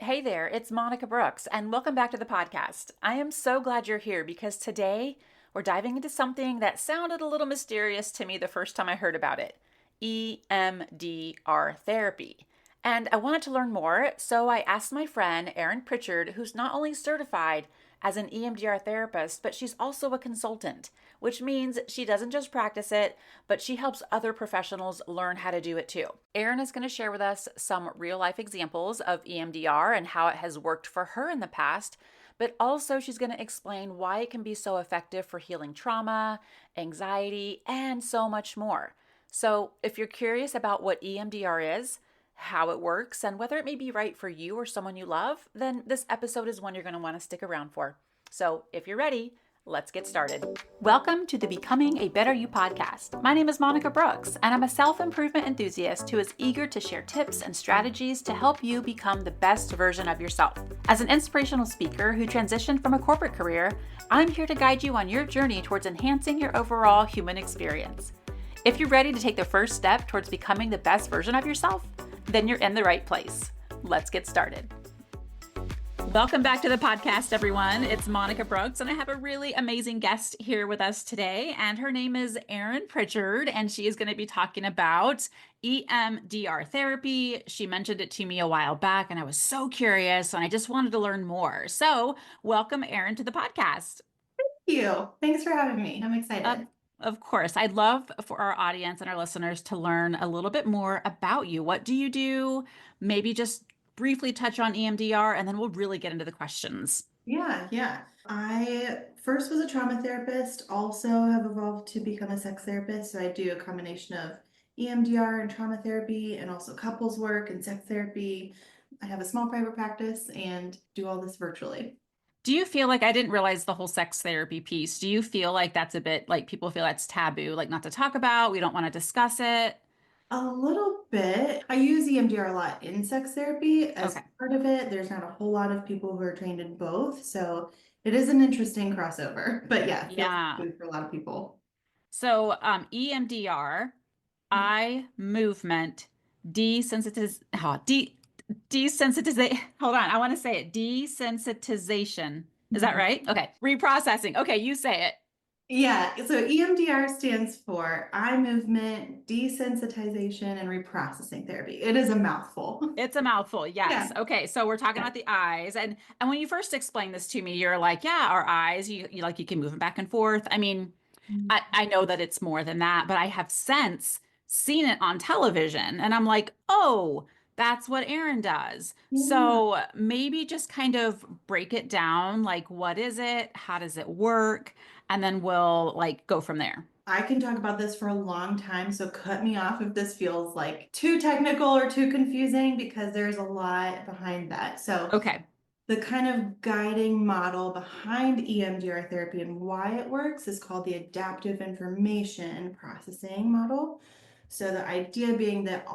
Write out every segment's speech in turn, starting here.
Hey there, it's Monica Brooks, and welcome back to the podcast. I am so glad you're here because today we're diving into something that sounded a little mysterious to me the first time I heard about it: EMDR therapy. And I wanted to learn more, so I asked my friend Erin Pritchard, who's not only certified as an EMDR therapist, but she's also a consultant, which means she doesn't just practice it, but she helps other professionals learn how to do it too. Erin is going to share with us some real life examples of EMDR and how it has worked for her in the past, but also she's going to explain why it can be so effective for healing trauma, anxiety, and so much more. So, if you're curious about what EMDR is, how it works, and whether it may be right for you or someone you love, then this episode is one you're going to want to stick around for. So, if you're ready, let's get started. Welcome to the Becoming a Better You podcast. My name is Monica Brooks, and I'm a self-improvement enthusiast who is eager to share tips and strategies to help you become the best version of yourself. As an inspirational speaker who transitioned from a corporate career, I'm here to guide you on your journey towards enhancing your overall human experience. If you're ready to take the first step towards becoming the best version of yourself, then you're in the right place. Let's get started. Welcome back to the podcast, everyone. It's Monica Brooks, and I have a really amazing guest here with us today, and her name is Erin Pritchard, and she is going to be talking about EMDR therapy. She mentioned it to me a while back, and I was so curious, and I just wanted to learn more. So, welcome, Erin, to the podcast. You. Thanks for having me. I'm Of, excited. of course, I'd love for our audience and our listeners to learn a little bit more about you. What do you do? Maybe just briefly touch on EMDR, and then we'll really get into the questions. Yeah. I first was a trauma therapist, also have evolved to become a sex therapist. So I do a combination of EMDR and trauma therapy and also couples work and sex therapy. I have a small private practice and do all this virtually. Do you feel like I didn't realize the whole sex therapy piece? Do you feel like that's a bit like people feel that's taboo, like not to talk about, we don't want to discuss it? A little bit. I use EMDR a lot in sex therapy as Okay. part of it. There's not a whole lot of people who are trained in both. So it is an interesting crossover. But yeah, feels Yeah. good for a lot of people. So, EMDR, eye movement, desensitiz, oh, desensitization. Hold on, I want to say it. Desensitization. Is that Mhm. right? Okay. Reprocessing. Okay, you say it. Yeah, so EMDR stands for eye movement, desensitization, and reprocessing therapy. It is a mouthful. It's a mouthful. Yes. Yeah. Okay. So we're talking Yeah. about the eyes. And when you first explained this to me, you're like, yeah, our eyes, you like you can move them back and forth. I mean, I know that it's more than that, but I have since seen it on television and I'm like, oh, that's what Erin does. Yeah. So maybe just kind of break it down. Like, what is it? How does it work? And then we'll like go from there. I can talk about this for a long time, so cut me off if this feels like too technical or too confusing because there's a lot behind that. So Okay. the kind of guiding model behind EMDR therapy and why it works is called the adaptive information processing model. So the idea being that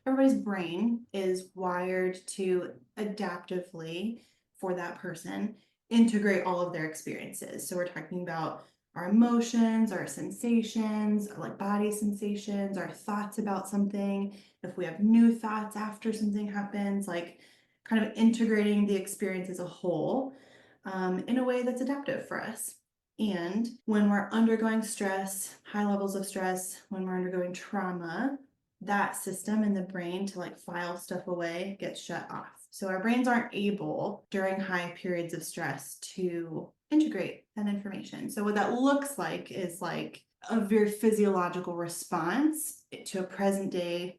everybody's brain is wired to adaptively for that person integrate all of their experiences. So we're talking about our emotions, our sensations, like body sensations, our thoughts about something. If we have new thoughts after something happens, like kind of integrating the experience as a whole in a way that's adaptive for us. And when we're undergoing stress, high levels of stress, when we're undergoing trauma, that system in the brain to like file stuff away gets shut off. So our brains aren't able during high periods of stress to integrate that information. So what that looks like is like a very physiological response to a present day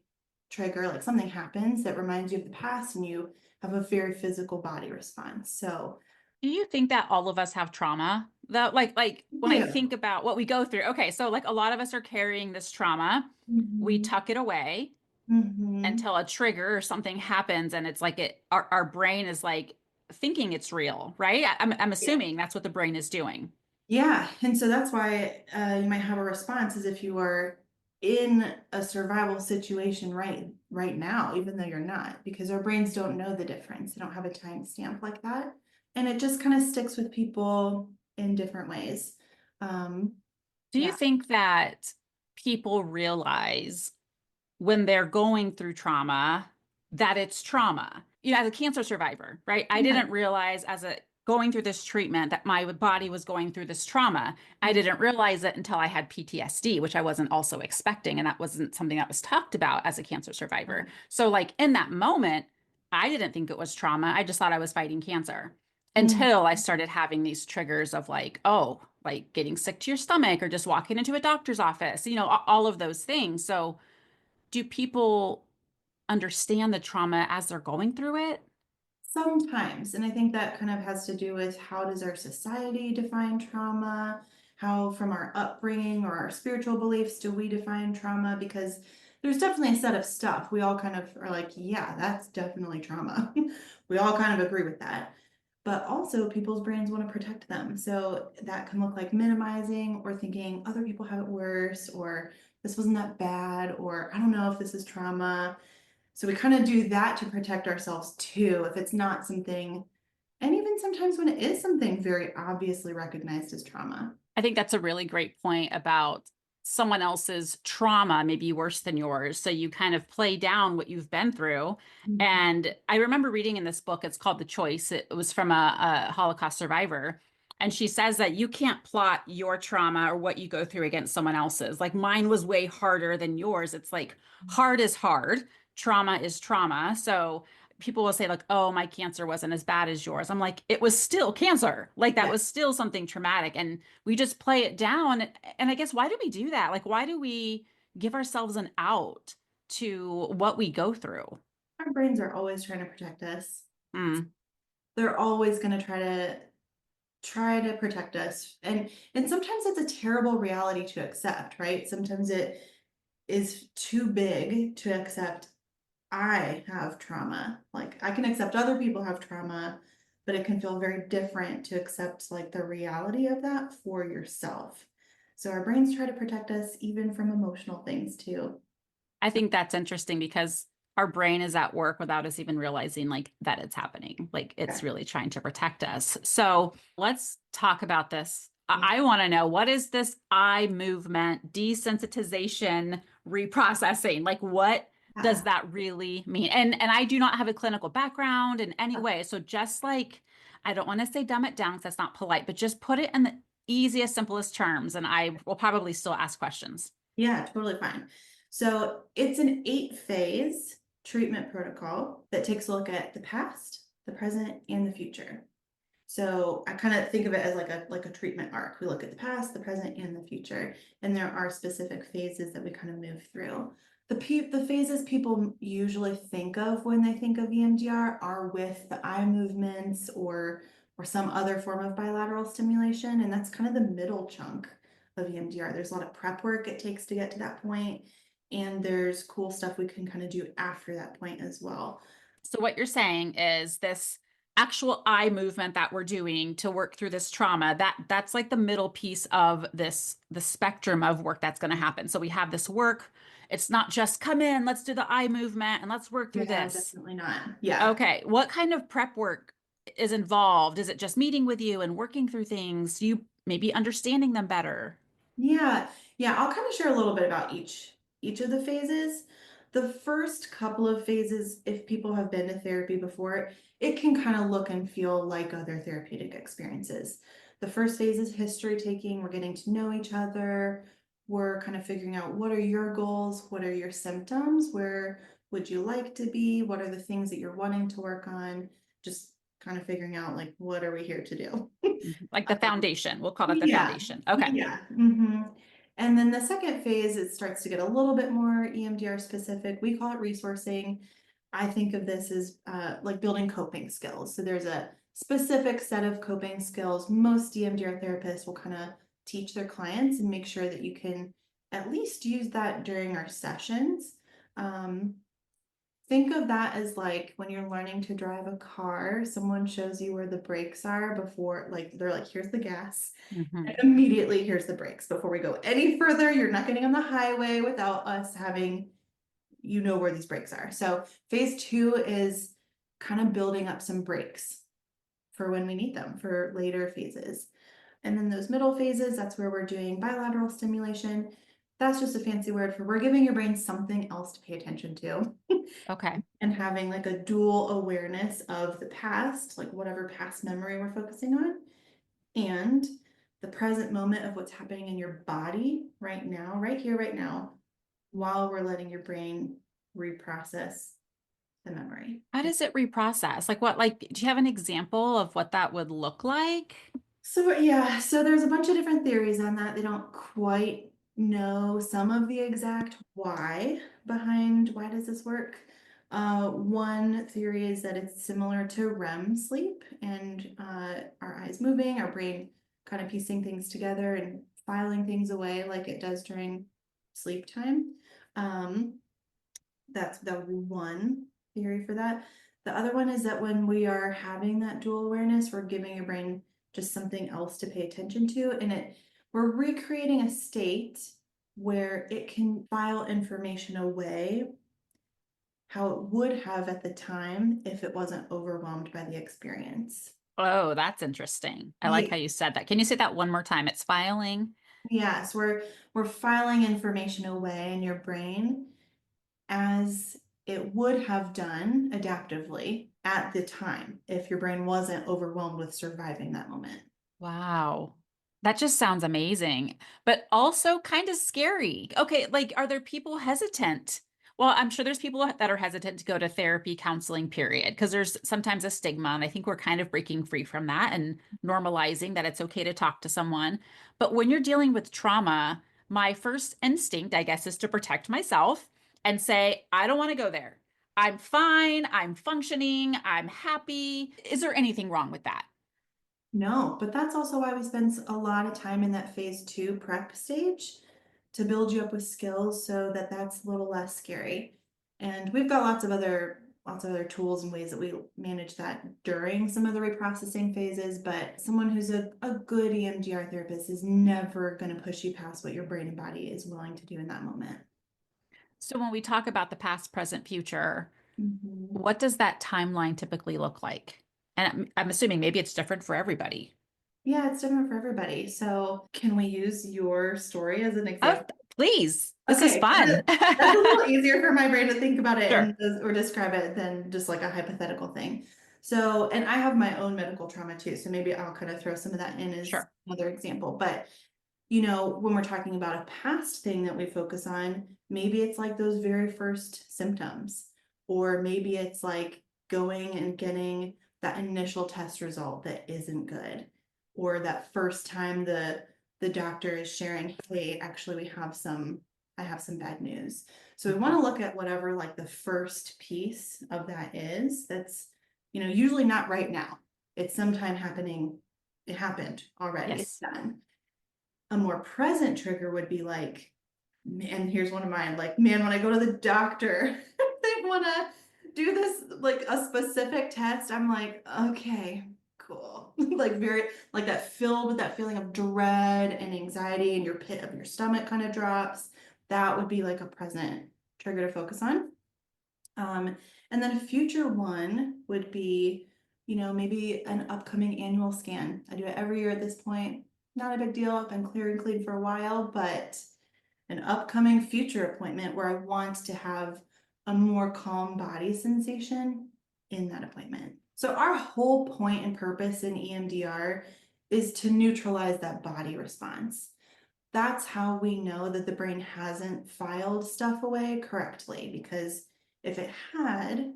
trigger, like something happens that reminds you of the past and you have a very physical body response. So Do you think that all of us have trauma? That like when I yeah. think about what we go through, okay, so like a lot of us are carrying this trauma. We Mhm. tuck it away Mhm. until a trigger or something happens and it's like our brain is like thinking it's real, right? I'm Yeah. assuming that's what the brain is doing. Yeah. And so that's why you might have a response as if you are in a survival situation right now, even though you're not, because our brains don't know the difference. They don't have a timestamp like that. And it just kind of sticks with people in different ways. Um, Do you yeah. think that people realize when they're going through trauma? that it's trauma. As a cancer survivor, right? I Yeah. didn't realize as a going through this treatment that my body was going through this trauma. I didn't realize it until I had PTSD, which I wasn't also expecting. And that wasn't something that was talked about as a cancer survivor. So, like in that moment, I didn't think it was trauma. I just thought I was fighting cancer Mhm. until I started having these triggers of like, oh, like getting sick to your stomach or just walking into a doctor's office, all of those things. So, do people understand the trauma as they're going through it? Sometimes, and I think that kind of has to do with how does our society define trauma? How, from our upbringing or our spiritual beliefs, do we define trauma? Because there's definitely a set of stuff we all kind of are like, yeah, that's definitely trauma. We all kind of agree with that. But also, people's brains want to protect them. So that can look like minimizing or thinking other people have it worse, or this wasn't that bad, or I don't know if this is trauma. So we kind of do that to protect ourselves too, if it's not something, and even sometimes when it is something very obviously recognized as trauma. I think that's a really great point about someone else's trauma, maybe worse than yours. So you kind of play down what you've been through. Mhm. And I remember reading in this book, it's called The Choice. It was from a Holocaust survivor. And she says that you can't plot your trauma or what you go through against someone else's. Like mine was way harder than yours. It's like hard is hard, trauma is trauma. So people will say like, oh, my cancer wasn't as bad as yours. I'm like, it was still cancer. Like that Yeah, was still something traumatic. And we just play it down. And I guess why do we do that? Like, why do we give ourselves an out to what we go through? our brains are always trying to protect us. Mm. They're always going to try to protect us. And sometimes it's a terrible reality to accept, right? Sometimes it is too big to accept. I have trauma. Like I can accept other people have trauma, but it can feel very different to accept like the reality of that for yourself. So our brains try to protect us even from emotional things too. I think that's interesting because our brain is at work without us even realizing like that it's happening. Like it's Yeah. really trying to protect us. So let's talk about this. Yeah. I want to know what is this eye movement, desensitization, reprocessing? Like what does that really mean? And I do not have a clinical background in any way. So just like I don't want to say dumb it down because that's not polite, but just put it in the easiest, simplest terms, and I will probably still ask questions. Yeah, totally fine. So it's an 8 phase treatment protocol that takes a look at the past, the present, and the future. So I kind of think of it as like a treatment arc. We look at the past, the present, and the future, and there are specific phases that we kind of move through. The phases people usually think of when they think of EMDR are with the eye movements or some other form of bilateral stimulation, and that's kind of the middle chunk of EMDR. There's a lot of prep work it takes to get to that point, and there's cool stuff we can kind of do after that point as well. So what you're saying is this actual eye movement that we're doing to work through this trauma, that's like the middle piece of the spectrum of work that's going to happen. So we have this work. It's not just come in, let's do the eye movement and let's work through Yeah, this. definitely not. Yeah. Okay, what kind of prep work is involved? Is it just meeting with you and working through things? You maybe understanding them better? Yeah, yeah, I'll kind of share a little bit about each of the phases. The first couple of phases, if people have been to therapy before, it can kind of look and feel like other therapeutic experiences. The first phase is history taking. We're getting to know each other. We're kind of figuring out what are your goals, what are your symptoms, where would you like to be, what are the things that you're wanting to work on, just kind of figuring out like what are we here to do. Mhm. Like the foundation. We'll call it the Yeah, foundation. Okay. yeah. And then the second phase, it starts to get a little bit more EMDR specific. We call it resourcing. I think of this as like building coping skills. So there's a specific set of coping skills. Most EMDR therapists will kind of teach their clients and make sure that you can at least use that during our sessions. Um, Think of that as like when you're learning to drive a car, someone shows you where the brakes are before, like they're like, here's the gas. And Mhm. immediately here's the brakes. Before we go any further, you're not getting on the highway without us having, where these brakes are. So phase two is kind of building up some brakes for when we need them for later phases. And then those middle phases, that's where we're doing bilateral stimulation. That's just a fancy word for we're giving your brain something else to pay attention to. Okay. And having like a dual awareness of the past, like whatever past memory we're focusing on, and the present moment of what's happening in your body right now, right here, right now, while we're letting your brain reprocess the memory. How does it reprocess? Like what, like, do you have an example of what that would look like? So yeah, so there's a bunch of different theories on that. They don't quite know some of the exact why behind why does this work. One theory is that it's similar to REM sleep and our eyes moving, our brain kind of piecing things together and filing things away like it does during sleep time. Um, that would be one theory for that. The other one is that when we are having that dual awareness, we're giving your brain just something else to pay attention to, and we're recreating a state where it can file information away how it would have at the time if it wasn't overwhelmed by the experience. Oh, that's interesting. I like Yeah. how you said that. Can you say that one more time? It's filing. Yes, we're filing information away in your brain as it would have done adaptively at the time if your brain wasn't overwhelmed with surviving that moment. Wow. That just sounds amazing, but also kind of scary. Okay, like, are there people hesitant? Well, I'm sure there's people that are hesitant to go to therapy, counseling, period, because there's sometimes a stigma, and I think we're kind of breaking free from that and normalizing that it's okay to talk to someone. But when you're dealing with trauma, my first instinct, I guess, is to protect myself and say, I don't want to go there. I'm fine. I'm functioning. I'm happy. Is there anything wrong with that? No, but that's also why we spend a lot of time in that phase two prep stage to build you up with skills so that that's a little less scary. And we've got lots of other tools and ways that we manage that during some of the reprocessing phases, but someone who's a good EMDR therapist is never going to push you past what your brain and body is willing to do in that moment. So when we talk about the past, present, future, Mhm. what does that timeline typically look like? And I'm assuming maybe it's different for everybody. Yeah, it's different for everybody. So, can we use your story as an Oh, example? please. This is Okay, fun. that's a little easier for my brain to think about it Sure. or describe it than just like a hypothetical thing. So, and I have my own medical trauma too, so maybe I'll kind of throw some of that in as Sure. another example. But when we're talking about a past thing that we focus on, maybe it's like those very first symptoms, or maybe it's like going and getting that initial test result that isn't good, or that first time the doctor is sharing, hey, actually I have some bad news. So we want Mhm. to look at whatever like the first piece of that is that's, usually not right now. It's sometime happening, it happened already, it's Yes. done. A more present trigger would be like, and here's one of mine, like, man, when I go to the doctor, they want to do this, like a specific test. I'm like, okay, cool. Like, very, like that filled with that feeling of dread and anxiety, and your pit of your stomach kind of drops. That would be like a present trigger to focus on. And then a future one would be, maybe an upcoming annual scan. I do it every year at this point. Not a big deal. I've been clear and clean for a while, but an upcoming future appointment where I want to have a more calm body sensation in that appointment. So our whole point and purpose in EMDR is to neutralize that body response. That's how we know that the brain hasn't filed stuff away correctly, because if it had,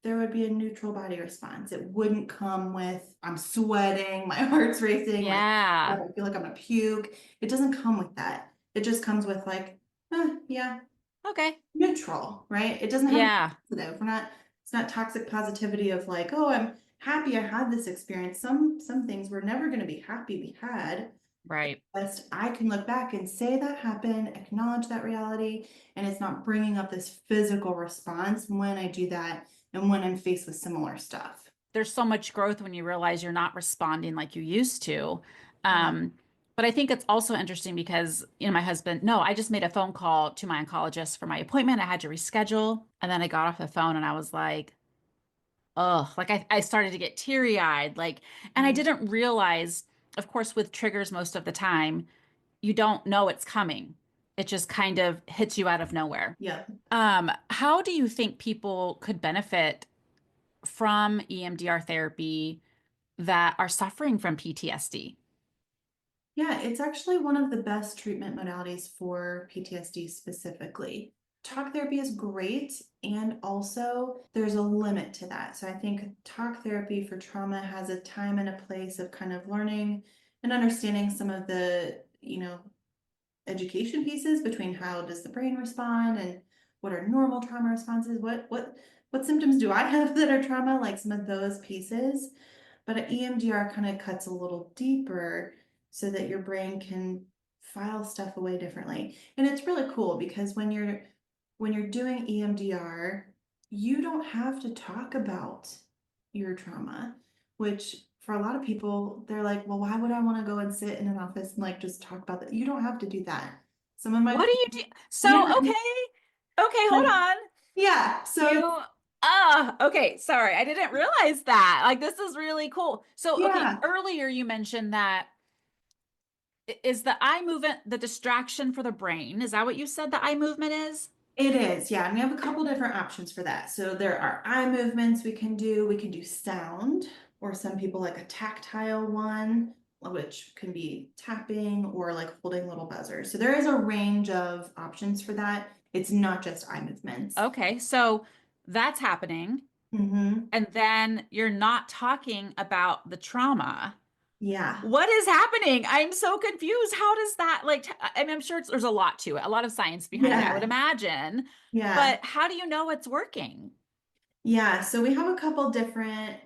there would be a neutral body response. It wouldn't come with, I'm sweating, my heart's racing, I Yeah. feel like I'm gonna puke. It doesn't come with that. It just comes with like, yeah, Okay. neutral, right? It doesn't have to be Yeah. positive. It's not toxic positivity of like, oh, I'm happy I had this experience. Some things we're never gonna be happy we had. Right. Just I can look back and say that happened, acknowledge that reality, and it's not bringing up this physical response when I do that and when I'm faced with similar stuff. There's so much growth when you realize you're not responding like you used to. Yeah. Um, but I think it's also interesting because, my husband, no, I just made a phone call to my oncologist for my appointment. I had to reschedule. And then I got off the phone and I was like, oh, like I started to get teary-eyed. Like, and I Mm. didn't realize, of course, with triggers most of the time, you don't know it's coming. It just kind of hits you out of nowhere. Yep. How do you think people could benefit from EMDR therapy that are suffering from PTSD? Yeah, it's actually one of the best treatment modalities for PTSD specifically. Talk therapy is great, and also there's a limit to that. So I think talk therapy for trauma has a time and a place of kind of learning and understanding some of the, education pieces between how does the brain respond and what are normal trauma responses, what symptoms do I have that are trauma, like some of those pieces. But EMDR kind of cuts a little deeper so that your brain can file stuff away differently. And it's really cool because when you're doing EMDR, you don't have to talk about your trauma, which for a lot of people, they're like, well, why would I want to go and sit in an office and like just talk about that? You don't have to do that. Some of my, What do you do? yeah, So, okay. Okay, hold like, on. yeah. So You, okay, sorry. I didn't realize that. Like, this is really cool. So, okay, yeah, earlier you mentioned that is the eye movement the distraction for the brain? Is that what you said the eye movement is? it is, yeah, and we have a couple different options for that. So there are eye movements we can do. We can do sound, or some people like a tactile one, which can be tapping or like holding little buzzers. So there is a range of options for that. It's not just eye movements. Okay, so that's happening. Mm-hmm. And then you're not talking about the trauma. Yeah, What is happening? I'm so confused. How does that I mean, I'm sure there's a lot to it, a lot of science behind it, I would yeah, imagine. yeah. But how do you know it's working? Yeah, so we have a couple different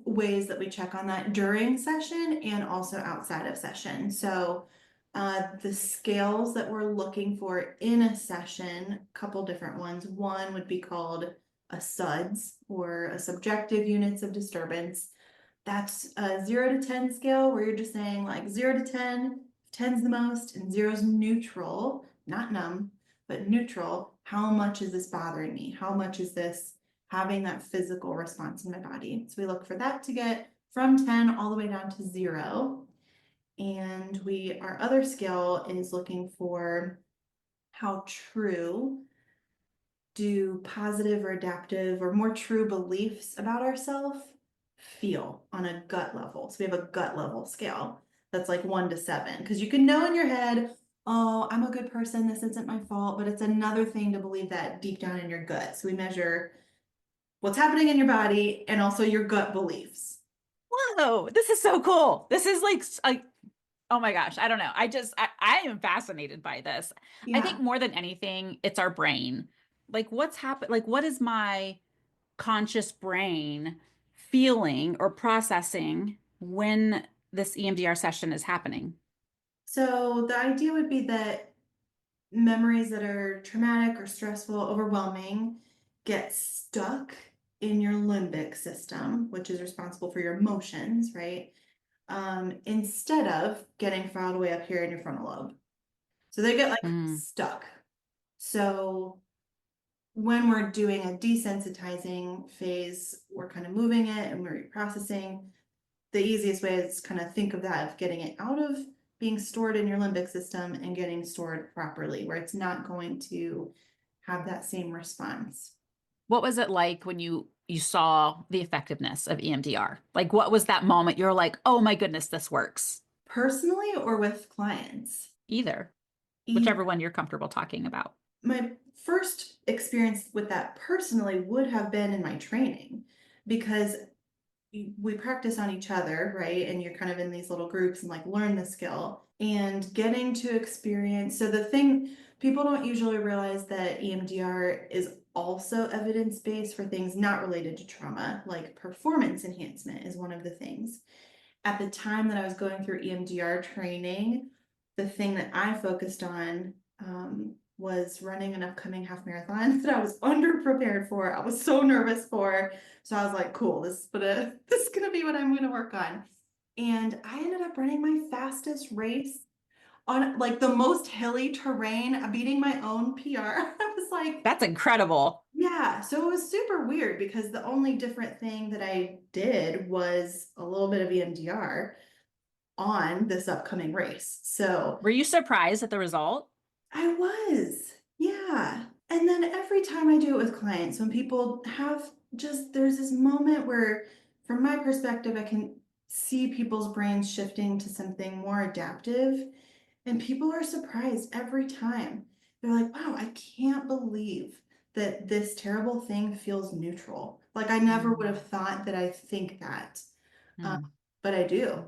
ways that we check on that during session and also outside of session. So the scales that we're looking for in a session, a couple different ones. One would be called a SUDS, or a subjective units of disturbance. That's a 0 to 10 scale where you're just saying like 0 to 10, 10's the most and zero's neutral, not numb, but neutral. How much is this bothering me? How much is this having that physical response in my body? So we look for that to get from 10 all the way down to 0. And our other scale is looking for how true do positive or adaptive or more true beliefs about ourselves feel on a gut level. So we have a gut level scale that's like 1 to 7, because you can know in your head, oh, I'm a good person, this isn't my fault, but it's another thing to believe that deep down in your gut. So we measure what's happening in your body and also your gut beliefs. Whoa, this is so cool. This is oh my gosh, I don't know. I am fascinated by this. I think Yeah. more than anything, it's our brain. Like what's happened, like what is my conscious brain feeling or processing when this EMDR session is happening? So the idea would be that memories that are traumatic or stressful, overwhelming, get stuck in your limbic system, which is responsible for your emotions, right? Instead of getting filed away up here in your frontal lobe. So they get like Mm. stuck. So when we're doing a desensitizing phase, we're kind of moving it and we're processing. The easiest way is kind of think of that of getting it out of being stored in your limbic system and getting stored properly, where it's not going to have that same response. What was it like when you saw the effectiveness of EMDR? Like what was that moment you're like, "Oh my goodness, this works." Personally or with clients? Either, E- whichever one you're comfortable talking about. my first experience with that personally would have been in my training, because we practice on each other, right? And you're kind of in these little groups and like learn the skill and getting to experience. So the thing people don't usually realize that EMDR is also evidence-based for things not related to trauma, like performance enhancement is one of the things. At the time that I was going through EMDR training, the thing that I focused on was running an upcoming half marathon that I was underprepared for. I was so nervous for. So I was like, cool, this is gonna be what I'm gonna work on. And I ended up running my fastest race on like the most hilly terrain, beating my own PR. I was like, That's incredible. yeah, so it was super weird because the only different thing that I did was a little bit of EMDR on this upcoming race. So Were you surprised at the result? I was. Yeah. And then every time I do it with clients, when people have just, there's this moment where, from my perspective, I can see people's brains shifting to something more adaptive. And people are surprised every time. They're like, wow, I can't believe that this terrible thing feels neutral. Like, I never would have Mm. thought that I think that. Um, Mm. but I do.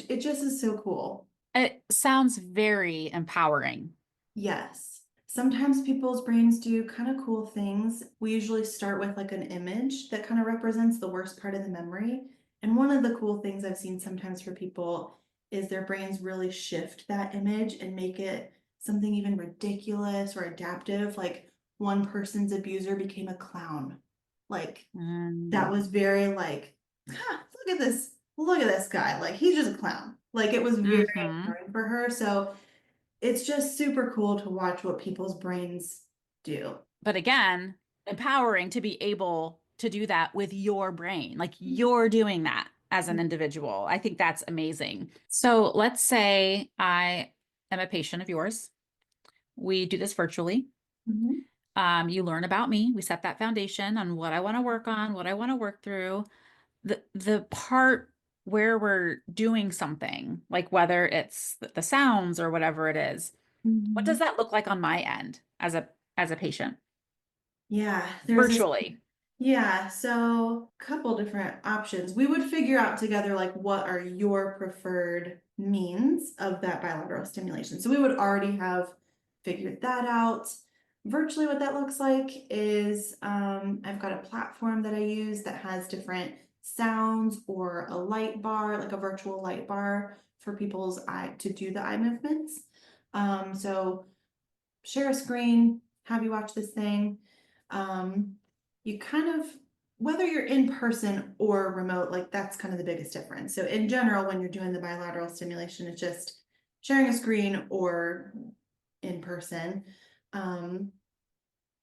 It just is so cool. It sounds very empowering. Yes. Sometimes people's brains do kind of cool things. We usually start with like an image that kind of represents the worst part of the memory. And one of the cool things I've seen sometimes for people is their brains really shift that image and make it something even ridiculous or adaptive. Like one person's abuser became a clown. Like that Mm. was very like, look at this guy. Like he's just a clown. Like it was very Hmm. empowering for her. So it's just super cool to watch what people's brains do. But again, empowering to be able to do that with your brain. Like you're doing that as an individual. I think that's amazing. So let's say I am a patient of yours. We do this virtually. Mhm. You learn about me. We set that foundation on what I want to work on, what I want to work through. The part where we're doing something, like whether it's the sounds or whatever it is, what does Mhm. that look like on my end as a patient Yeah, there's this. virtually? Yeah, so a couple different options. We would figure out together like what are your preferred means of that bilateral stimulation. So we would already have figured that out. Virtually, what that looks like is I've got a platform that I use that has different sounds or a light bar, like a virtual light bar for people's eye to do the eye movements. So share a screen, have you watch this thing. Um, you kind of, whether you're in person or remote, like that's kind of the biggest difference. So in general, when you're doing the bilateral stimulation, it's just sharing a screen or in person. Um,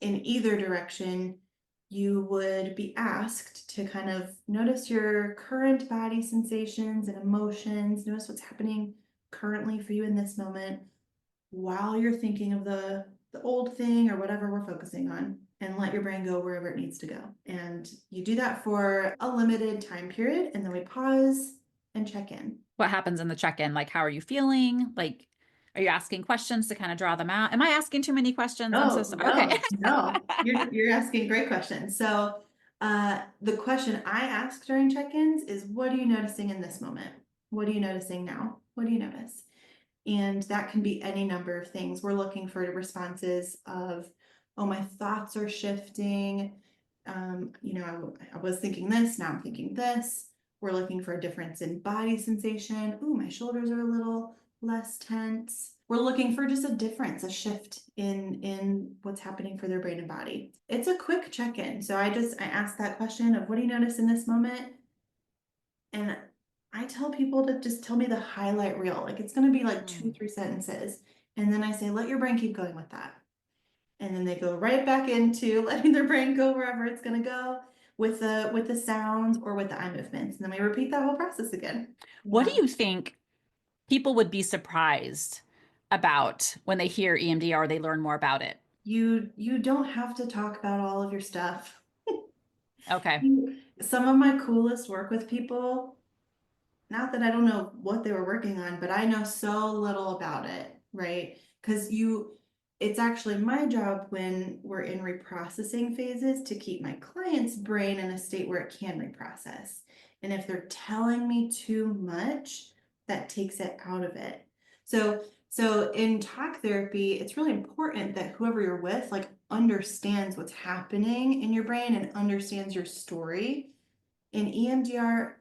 in either direction, you would be asked to kind of notice your current body sensations and emotions, notice what's happening currently for you in this moment while you're thinking of the old thing or whatever we're focusing on, and let your brain go wherever it needs to go. And you do that for a limited time period, and then we pause and check in. What happens in the check-in? Like, how are you feeling? Like, are you asking questions to kind of draw them out? Am I asking too many questions? I'm so Oh, sorry. Okay. no, no. You're asking great questions. So the question I ask during check-ins is, what are you noticing in this moment? What are you noticing now? What do you notice? And that can be any number of things. We're looking for responses of, oh, my thoughts are shifting. I was thinking this, now I'm thinking this. We're looking for a difference in body sensation. Ooh, my shoulders are a little less tense. We're looking for just a difference, a shift in what's happening for their brain and body. It's a quick check-in. So I ask that question of what do you notice in this moment? And I tell people to just tell me the highlight reel. Like it's going to be like two, Hmm. three sentences. And then I say, let your brain keep going with that. And then they go right back into letting their brain go wherever it's going to go with the sounds or with the eye movements. And then we repeat that whole process again. What do Yeah. you think people would be surprised about when they hear EMDR, they learn more about it? You don't have to talk about all of your stuff. Okay. Some of my coolest work with people, not that I don't know what they were working on, but I know so little about it, right? It's actually my job when we're in reprocessing phases to keep my client's brain in a state where it can reprocess. And if they're telling me too much, that takes it out of it. So in talk therapy, it's really important that whoever you're with, like, understands what's happening in your brain and understands your story. In EMDR,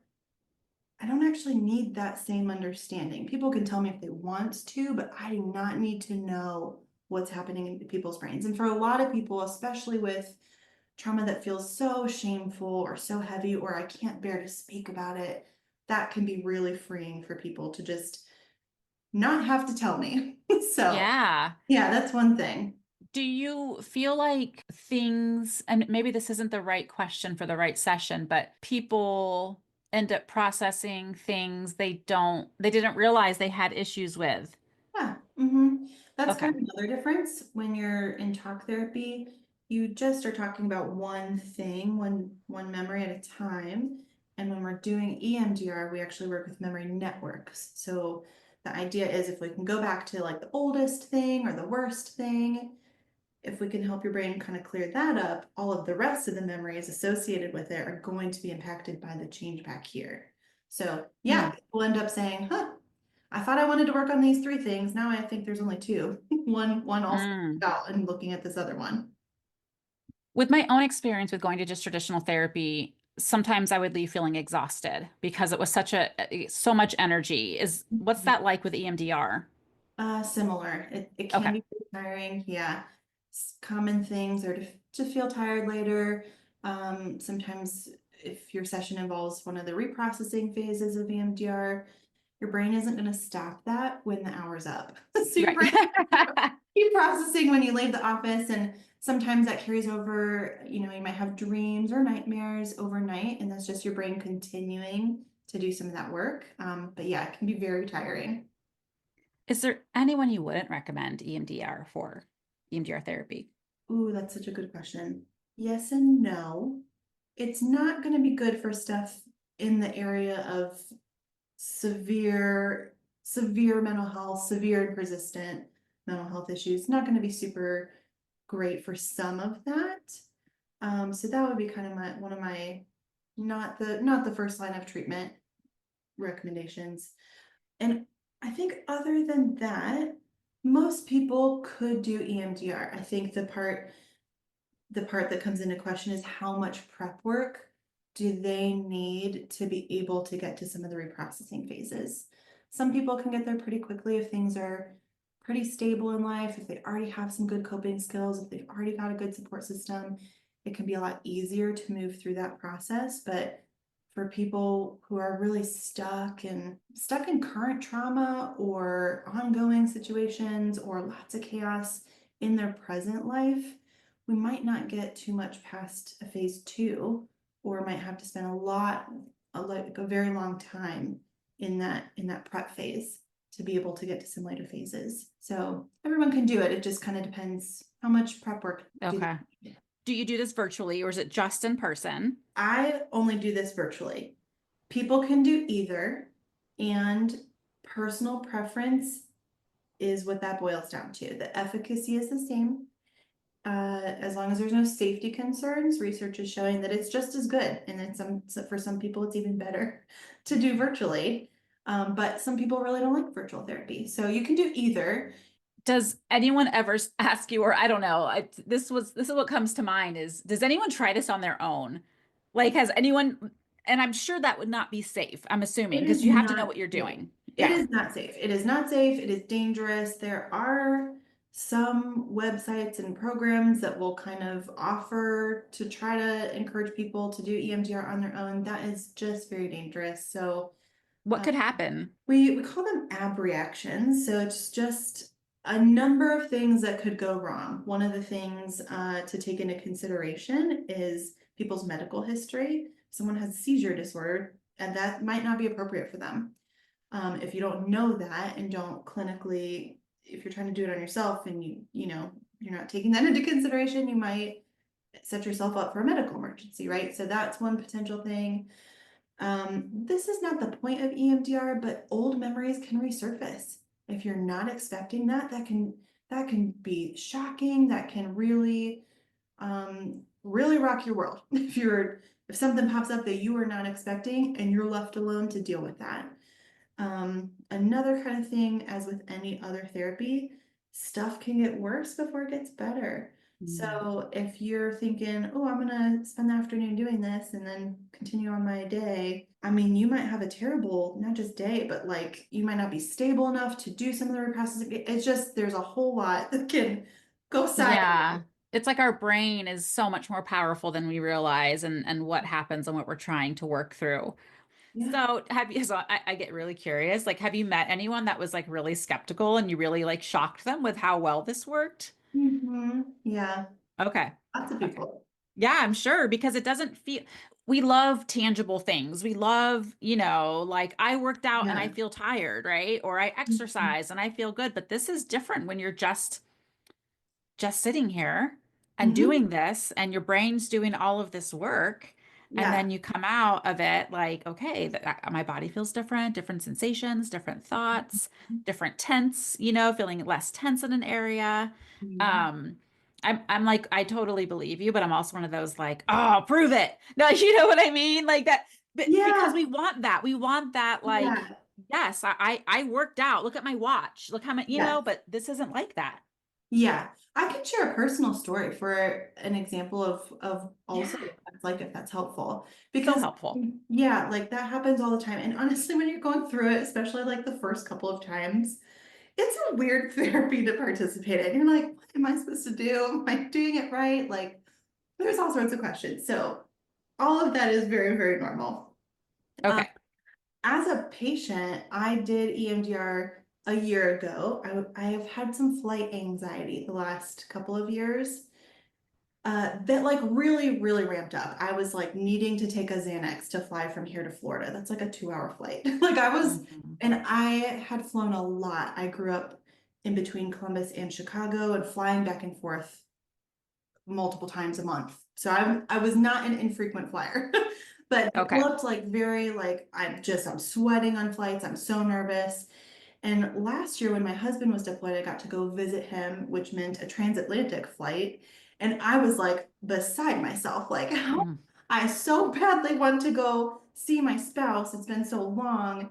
I don't actually need that same understanding. People can tell me if they want to, but I do not need to know what's happening in people's brains. And for a lot of people, especially with trauma that feels so shameful or so heavy, or I can't bear to speak about it, that can be really freeing for people to just not have to tell me. So, Yeah. yeah, that's one thing. Do you feel like things, and maybe this isn't the right question for the right session, but people end up processing things they didn't realize they had issues with? Yeah. Hmm. That's Okay. kind of another difference. When you're in talk therapy, you just are talking about one thing, one memory at a time. And when we're doing EMDR, we actually work with memory networks. So the idea is if we can go back to like the oldest thing or the worst thing, if we can help your brain kind of clear that up, all of the rest of the memories associated with it are going to be impacted by the change back here. So yeah, Mm. people end up saying, huh, I thought I wanted to work on these three things. Now I think there's only two. One also Mm. out and looking at this other one. With my own experience with going to just traditional therapy, sometimes I would leave feeling exhausted because it was so much energy. Is what's that like with EMDR? Similar. It can Okay. be pretty tiring. Yeah. Common things are to feel tired later. Sometimes if your session involves one of the reprocessing phases of EMDR, your brain isn't going to stop that when the hour's up. So your Right. brain keep processing when you leave the office, and sometimes that carries over. You might have dreams or nightmares overnight, and that's just your brain continuing to do some of that work. But yeah, it can be very tiring. Is there anyone you wouldn't recommend EMDR for, EMDR therapy? Ooh, that's such a good question. Yes and no. It's not going to be good for stuff in the area of severe mental health, severe and persistent mental health issues. Not going to be super great for some of that. So that would be kind of my one of my not the first line of treatment recommendations. And I think other than that, most people could do EMDR. I think the part that comes into question is how much prep work do they need to be able to get to some of the reprocessing phases. Some people can get there pretty quickly if things are pretty stable in life, if they already have some good coping skills, if they've already got a good support system, it can be a lot easier to move through that process. But for people who are really stuck in current trauma or ongoing situations or lots of chaos in their present life, we might not get too much past a phase two, or might have to spend a very long time in that prep phase to be able to get to some later phases. So everyone can do it. It just kind of depends how much prep work do they Okay. need. Do you do this virtually or is it just in person? I only do this virtually. People can do either, and personal preference is what that boils down to. The efficacy is the same. As long as there's no safety concerns, research is showing that it's just as good. And then for some people, it's even better to do virtually. But some people really don't like virtual therapy. So you can do either. Does anyone ever ask you, or I don't know, this is what comes to mind is, does anyone try this on their own? Like, has anyone, and I'm sure that would not be safe, I'm assuming, It is because you have to know not what you're safe. doing. It Yeah. is not safe. It is not safe. It is dangerous. There are some websites and programs that will kind of offer to try to encourage people to do EMDR on their own. That is just very dangerous. So What uh, could happen? we call them ab reactions. So it's just a number of things that could go wrong. One of the things to take into consideration is people's medical history. Someone has a seizure disorder, and that might not be appropriate for them. If you don't know that and don't clinically, if you're trying to do it on yourself and you're not taking that into consideration, you might set yourself up for a medical emergency, right? So that's one potential thing. This is not the point of EMDR, but old memories can resurface. If you're not expecting that, that can be shocking. That can really rock your world. If something pops up that you are not expecting and you're left alone to deal with that. Another kind of thing, as with any other therapy, stuff can get worse before it gets better. Mm. So if you're thinking, oh, I'm gonna spend the afternoon doing this and then continue on my day, I mean, you might have a terrible, not just day, but like you might not be stable enough to do some of the reprocessing. It's just there's a whole lot that can go sideways. Yeah. It's like our brain is so much more powerful than we realize, and what happens and what we're trying to work through. Yeah. So I get really curious. Like, have you met anyone that was like really skeptical and you really like shocked them with how well this worked? Yeah. Okay. Lots of Okay. people. Yeah, I'm sure because it doesn't feel. we love tangible things. We love, like I worked out and I Yeah. feel tired, right? Or I Mhm. exercise and I feel good. But this is different when you're just sitting here and Mhm. doing this and your brain's doing all of this work and Yeah. then you come out of it like okay my body feels different, different sensations, different thoughts, different tense, feeling less tense in an area. Mhm. um I'm like I totally believe you, but I'm also one of those like, oh, prove it. No, you know what I mean, like that. But because Yeah. we want that like, Yeah. yes, I worked out, look at my watch, look how many, Yes. but this isn't like that. Yeah. I can share a personal story for an example of also Yeah. what that's like if that's helpful. So Because helpful. yeah, like that happens all the time. And honestly, when you're going through it, especially like the first couple of times, it's a weird therapy to participate in. You're like, what am I supposed to do? Am I doing it right? Like, there's all sorts of questions. So all of that is very, very normal. Um, Okay. as a patient, I did EMDR a year ago. I have had some flight anxiety the last couple of years. That like really, really ramped up. I was like needing to take a Xanax to fly from here to Florida. That's like a 2 hour flight. Like I was, Mhm. and I had flown a lot. I grew up in between Columbus and Chicago and flying back and forth multiple times a month. So I was not an infrequent flyer, but Okay. developed like very like I'm sweating on flights. I'm so nervous. And last year, when my husband was deployed, I got to go visit him, which meant a transatlantic flight. And I was like beside myself, like, how Mm. I so badly want to go see my spouse. It's been so long.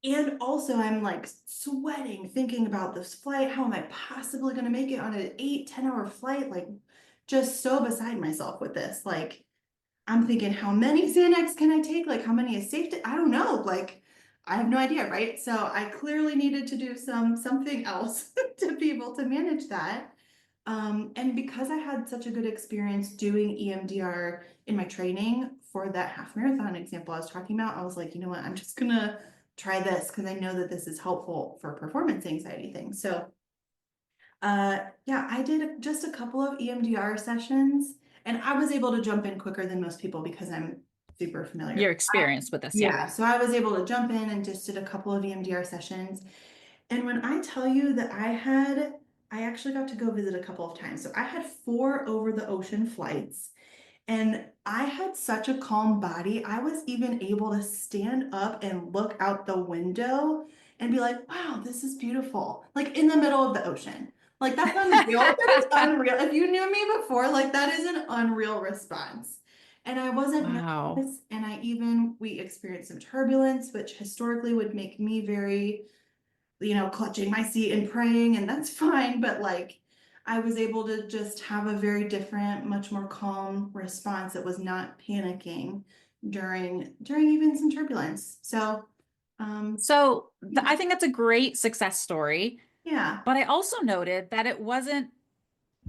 And also, I'm like sweating thinking about this flight. How am I possibly going to make it on an 8, 10 hour flight? Like, just so beside myself with this. Like, I'm thinking, how many Xanax can I take? Like, how many is safe to, I don't know. Like, I have no idea, right? So I clearly needed to do something else to be able to manage that. And because I had such a good experience doing EMDR in my training for that half marathon example I was talking about, I was like, you know what, I'm just gonna try this because I know that this is helpful for performance anxiety things. So yeah, I did just a couple of EMDR sessions and I was able to jump in quicker than most people because I'm super Your familiar. experience with this, yeah. Yeah, so I was able to jump in and just did a couple of EMDR sessions. And when I tell you that I actually got to go visit a couple of times. So I had 4 over the ocean flights. And I had such a calm body. I was even able to stand up and look out the window and be like, wow, this is beautiful. Like in the middle of the ocean. Like that's unreal. That is unreal. If you knew me before, like that is an unreal response. And I wasn't Wow. nervous. And we experienced some turbulence, which historically would make me very clutching my seat and praying, and that's fine. But like, I was able to just have a very different, much more calm response that was not panicking during even some turbulence. So, So yeah, I think that's a great success story, yeah. but I also noted that it wasn't,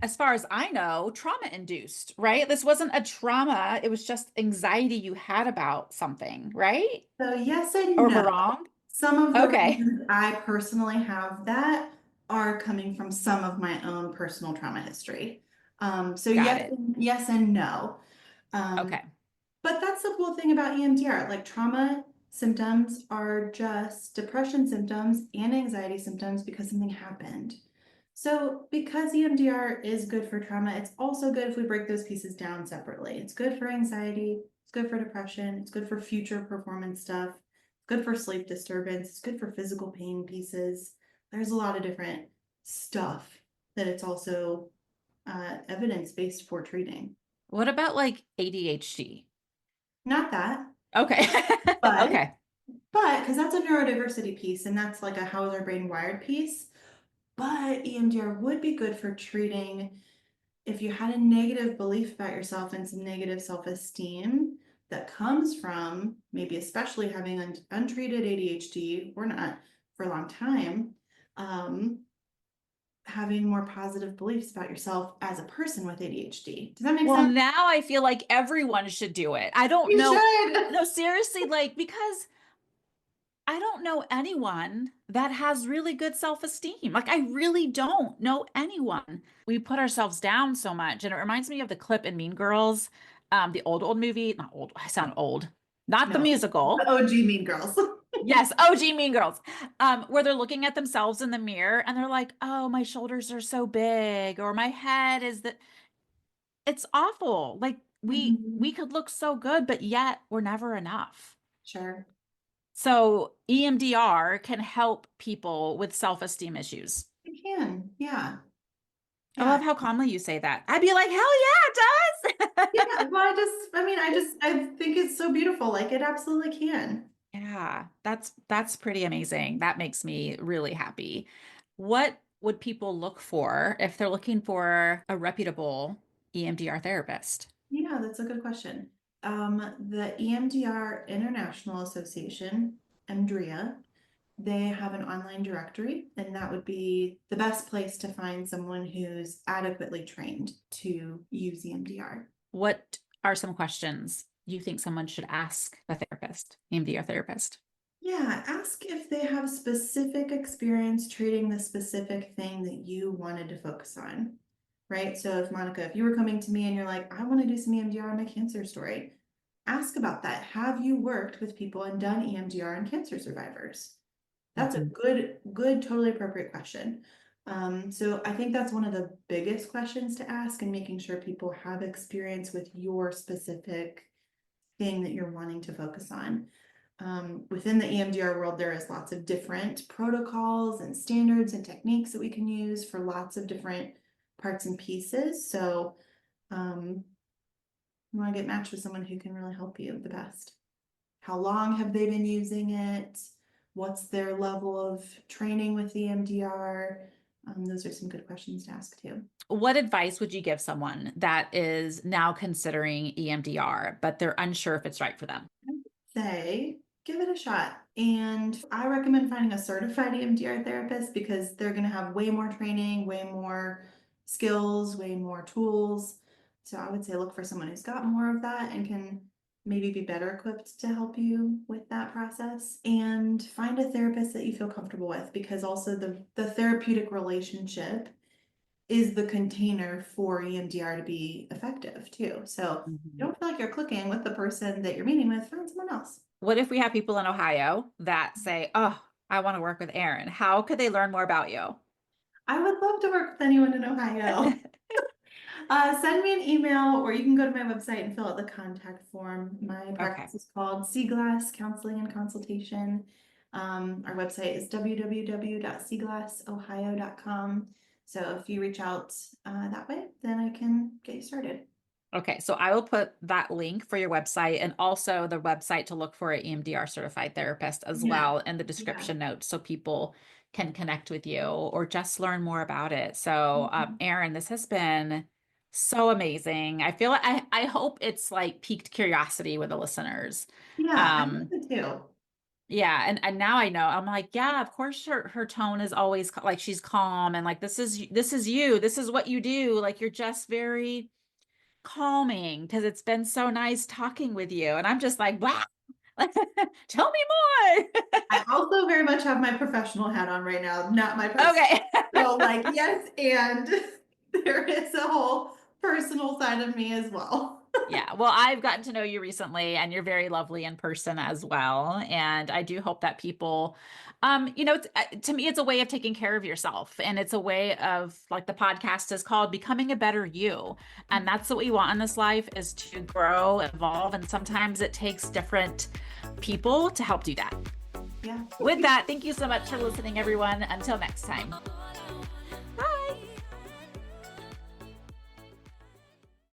as far as I know, trauma induced, right? This wasn't a trauma, it was just anxiety you had about something, right? So yes and Or am I no. wrong? Some of the Okay, reasons I personally have that are coming from some of my own personal trauma history. So got yes, it. yes and no. Um, Okay. But that's the cool thing about EMDR. Like trauma symptoms are just depression symptoms and anxiety symptoms because something happened. So, because EMDR is good for trauma, it's also good if we break those pieces down separately. It's good for anxiety, it's good for depression, it's good for future performance stuff, it's good for sleep disturbance, it's good for physical pain pieces. There's a lot of different stuff that it's also evidence based for treating. What about like ADHD? Not that, Okay. but Okay. because that's a neurodiversity piece and that's like a how is our brain wired piece. But EMDR would be good for treating if you had a negative belief about yourself and some negative self-esteem that comes from maybe especially having untreated ADHD or not for a long time, um, having more positive beliefs about yourself as a person with ADHD. Does that make Well, sense? now I feel like everyone should do it. I don't You know. should. No, seriously, like, because I don't know anyone that has really good self-esteem. Like, I really don't know anyone. We put ourselves down so much. And it reminds me of the clip in Mean Girls. The old movie, not old, I sound old, not the No, the musical. OG Mean Girls. Yes, OG Mean Girls. Where they're looking at themselves in the mirror and they're like, "Oh, my shoulders are so big," or "My head is that." It's awful. Like we Mhm. could look so good, but yet we're never enough. Sure. So EMDR can help people with self-esteem issues. It can. Yeah. I Yeah. love how calmly you say that. I'd be like, hell yeah, it Yeah. does. Well, I think it's so beautiful. Like it absolutely can. Yeah, that's pretty amazing. That makes me really happy. What would people look for if they're looking for a reputable EMDR therapist? Yeah, that's a good question. The EMDR International Association, EMDRIA, they have an online directory, and that would be the best place to find someone who's adequately trained to use EMDR. What are some questions you think someone should ask a therapist, EMDR therapist? Yeah, ask if they have specific experience treating the specific thing that you wanted to focus on, right? So if Monica, if you were coming to me and you're like, I want to do some EMDR on my cancer story, ask about that. Have you worked with people and done EMDR on cancer survivors? That's a Mhm. good, totally appropriate question. So I think that's one of the biggest questions to ask and making sure people have experience with your specific thing that you're wanting to focus on. Within the EMDR world, there is lots of different protocols and standards and techniques that we can use for lots of different parts and pieces. So you want to get matched with someone who can really help you the best. How long have they been using it? What's their level of training with EMDR? Those are some good questions to ask too. What advice would you give someone that is now considering EMDR, but they're unsure if it's right for them? Say, give it a shot. And I recommend finding a certified EMDR therapist because they're going to have way more training, way more skills, way more tools. So I would say look for someone who's got more of that and can maybe be better equipped to help you with that process. And find a therapist that you feel comfortable with because also the therapeutic relationship is the container for EMDR to be effective too. So if you Mhm. don't feel like you're clicking with the person that you're meeting with, find someone else. What if we have people in Ohio that say, "Oh, I want to work with Erin"? How could they learn more about you? I would love to work with anyone in Ohio. Send me an email or you can go to my website and fill out the contact form. My Okay. practice is called Seaglass Counseling and Consultation. Our website is www.seaglassohio.com. So if you reach out that way, then I can get you started. Okay, so I will put that link for your website and also the website to look for an EMDR certified therapist as Yeah, well in the yeah. description notes so people can connect with you or just learn more about it. So, Mhm. Erin, this has been so amazing. I feel like I hope it's like piqued curiosity with the listeners. Yeah, I think Um, so too. yeah, and now I know. I'm like, yeah, of course her tone is always like she's calm and like this is you. This is what you do. Like you're just very calming because it's been so nice talking with you. And I'm just like, wow, tell me more. I also very much have my professional hat on right now, not my personal. Okay. So like, yes, and there is a whole personal side of me as well. Yeah, well, I've gotten to know you recently and you're very lovely in person as well. And I do hope that people, to me, it's a way of taking care of yourself. And it's a way of, like the podcast is called, becoming a better you. And that's what we want in this life is to grow, evolve. And sometimes it takes different people to help do that. Yeah. With that, thank you so much for listening, everyone. Until next time.